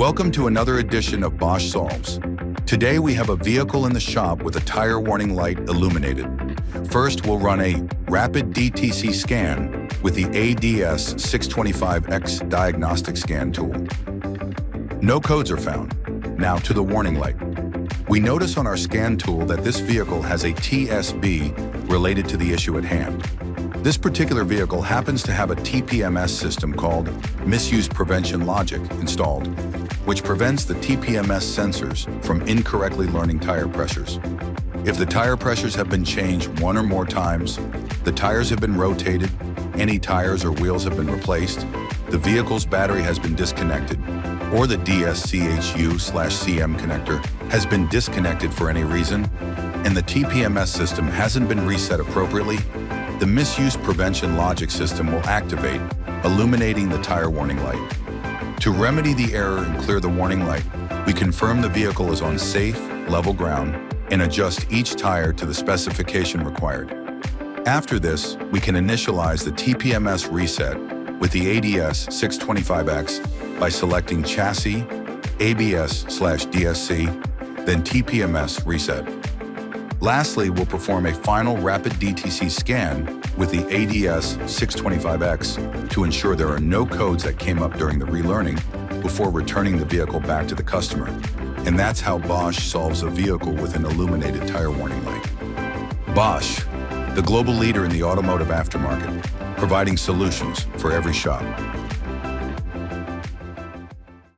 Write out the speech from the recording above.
Welcome to another edition of Bosch Solves. Today we have a vehicle in the shop with a tire warning light illuminated. First, we'll run a rapid DTC scan with the ADS 625X Diagnostic Scan Tool. No codes are found. Now to the warning light. We notice on our scan tool that this vehicle has a TSB related to the issue at hand. This particular vehicle happens to have a TPMS system called Misuse Prevention Logic installed, which prevents the TPMS sensors from incorrectly learning tire pressures. If the tire pressures have been changed one or more times, the tires have been rotated, any tires or wheels have been replaced, the vehicle's battery has been disconnected, or the DSCHU/CM connector has been disconnected for any reason, and the TPMS system hasn't been reset appropriately, the misuse prevention logic system will activate, illuminating the tire warning light. To remedy the error and clear the warning light, we confirm the vehicle is on safe, level ground and adjust each tire to the specification required. After this, we can initialize the TPMS reset with the ADS 625X by selecting Chassis, ABS/DSC, then TPMS reset. Lastly, we'll perform a final rapid DTC scan with the ADS 625X to ensure there are no codes that came up during the relearning before returning the vehicle back to the customer. And that's how Bosch solves a vehicle with an illuminated tire warning light. Bosch, the global leader in the automotive aftermarket, providing solutions for every shop.